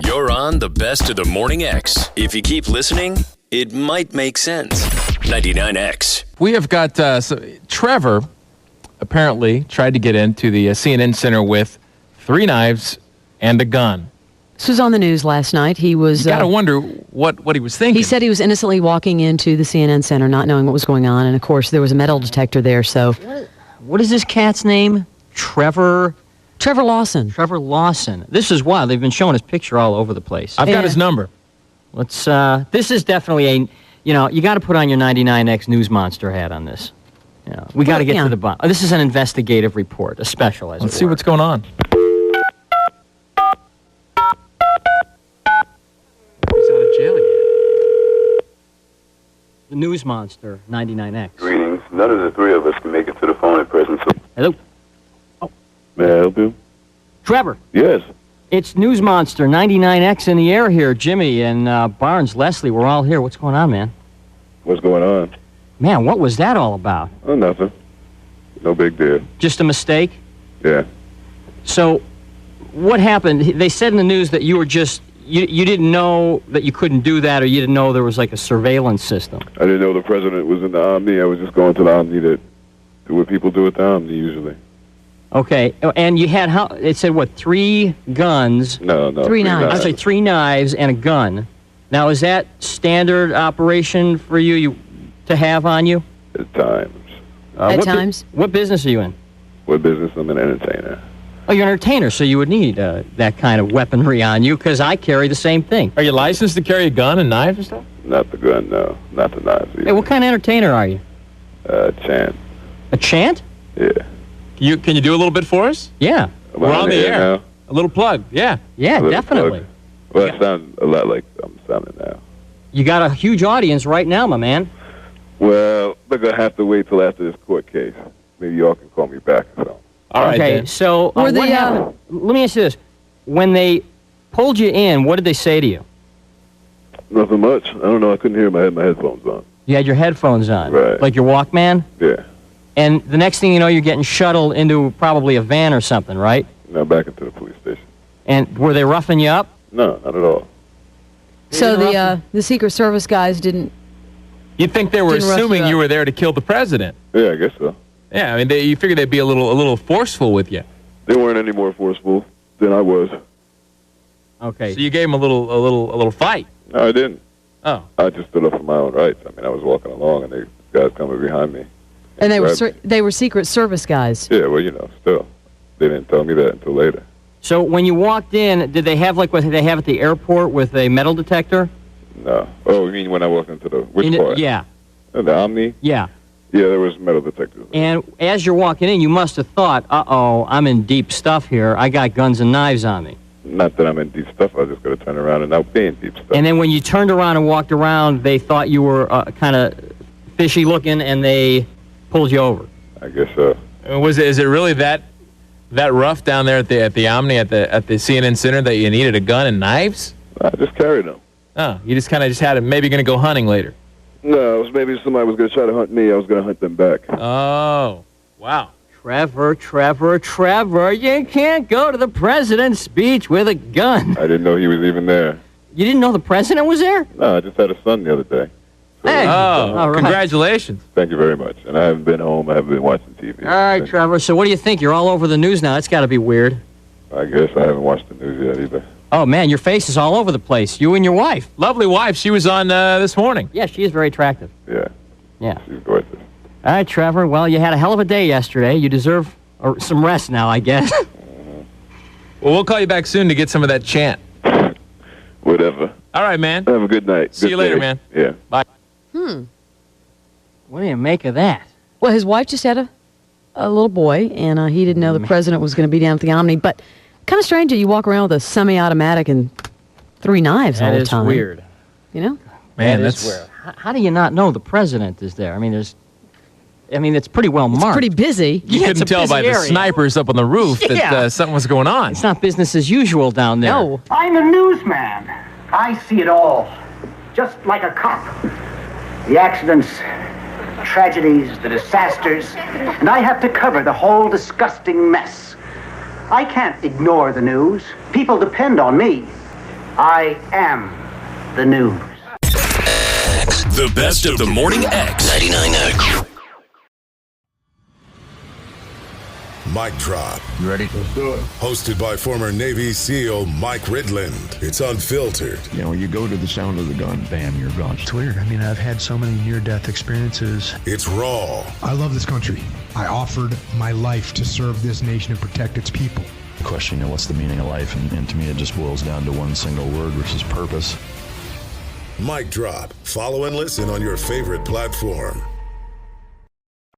You're on the best of the Morning X. If you keep listening, it might make sense. 99X. We have got Trevor apparently tried to get into the CNN Center with 3 knives and a gun. This was on the news last night. He was... You got to wonder what he was thinking. He said he was innocently walking into the CNN Center, not knowing what was going on. And, of course, there was a metal detector there, so... What is this cat's name? Trevor Lawson. Trevor Lawson. This is wild. They've been showing his picture all over the place. I've got his number. Let's, this is definitely you got to put on your 99X news monster hat on this. We got to get to the bottom. This is an investigative report, a special, as Let's see what's going on. He's out of jail yet. The news monster, 99X. Greetings. None of the 3 of us can make it to the phone at present. So Hello? may I help you? Trevor. Yes. It's news monster, 99X in the air here. Jimmy and Barnes, Leslie, we're all here. What's going on, man? What's going on? Man, what was that all about? Oh, nothing. No big deal. Just a mistake? Yeah. So, what happened? They said in the news that you were just... You didn't know that you couldn't do that, or you didn't know there was like a surveillance system. I didn't know the president was in the Omni. I was just going to the Omni to do what people do at the Omni usually. Okay, and you had it said what, 3 guns? No. 3 knives. I'd say 3 knives and a gun. Now, is that standard operation for you to have on you? At times. At times? What business are you in? What business? I'm an entertainer. Oh, you're an entertainer, so you would need that kind of weaponry on you, because I carry the same thing. Are you licensed to carry a gun and knives and stuff? Not the gun, no. Not the knives either. Hey, what kind of entertainer are you? Chant. A chant? Yeah. Can you do a little bit for us? Yeah. Am We're I on the air. now? A little plug, yeah. Yeah, A little definitely. plug? Well, I sound a lot like I'm sounding now. You got a huge audience right now, my man. Well, they're going to have to wait till after this court case. Maybe y'all can call me back or something. All right, Okay, then. so Were what they, happened? Let me ask you this. When they pulled you in, what did they say to you? Nothing much. I don't know. I couldn't hear. I had my headphones on. You had your headphones on. Right. Like your Walkman? Yeah. And the next thing you know, you're getting shuttled into probably a van or something, right? Now back into the police station. And were they roughing you up? No, not at all. So the Secret Service guys didn't... You'd think they were Didn't rough assuming you you up. were there to kill the president. Yeah, I guess so. Yeah, I mean, you figured they'd be a little forceful with you. They weren't any more forceful than I was. Okay. So you gave them a little fight. No, I didn't. Oh. I just stood up for my own rights. I mean, I was walking along, and they guys coming behind me. And they were grabbed me. they were Secret Service guys. Yeah, well, still. They didn't tell me that until later. So when you walked in, did they have like what they have at the airport with a metal detector? No. Oh, you mean when I walked into the... Which part? Yeah. The Omni? Yeah. Yeah, there was metal detectors. And as you're walking in, you must have thought, uh-oh, I'm in deep stuff here. I got guns and knives on me. Not that I'm in deep stuff. I was just going to turn around and not be in deep stuff. And then when you turned around and walked around, they thought you were kind of fishy looking, and they pulled you over. I guess so. Is it really that rough down there at the Omni at the CNN Center that you needed a gun and knives? I just carried them. Oh, you just kind of had it. Maybe going to go hunting later. No, it was maybe somebody was going to try to hunt me. I was going to hunt them back. Oh, wow. Trevor, you can't go to the president's speech with a gun. I didn't know he was even there. You didn't know the president was there? No, I just had a son the other day. So, Hey. Oh, All right. congratulations. Thank you very much. And I haven't been home. I haven't been watching TV. All right, Trevor, so what do you think? You're all over the news now. It's got to be weird. I guess I haven't watched the news yet either. Oh, man, your face is all over the place. You and your wife. Lovely wife. She was on this morning. Yeah, she is very attractive. Yeah, Yeah. she's gorgeous. All right, Trevor, well, you had a hell of a day yesterday. You deserve some rest now, I guess. Well, we'll call you back soon to get some of that chant. Whatever. All right, man. Have a good night. See you later, man. Yeah. Bye. What do you make of that? Well, his wife just had a little boy, and he didn't know the president was going to be down at the Omni. But kind of strange that you walk around with a semi-automatic and 3 knives all the time. That is weird. You know? Man, That that's is weird. How do you not know the president is there? I mean, it's pretty well marked. It's pretty busy. You Yeah, it's couldn't a tell by busy the area. snipers up on the roof that Yeah. something was going on. It's not business as usual down there. No. I'm a newsman. I see it all, just like a cop. The accidents, tragedies, the disasters, and I have to cover the whole disgusting mess. I can't ignore the news. People depend on me. I am the news. The best of the Morning X. 99X. Mic Drop. You ready? Let's do it. Hosted by former Navy SEAL Mike Ridland. It's unfiltered. You know, you go to the sound of the gun, bam, you're gone. It's weird. I mean, I've had so many near-death experiences. It's raw. I love this country. I offered my life to serve this nation and protect its people. The question, you know, what's the meaning of life? And to me, it just boils down to one single word, which is purpose. Mic Drop. Follow and listen on your favorite platform.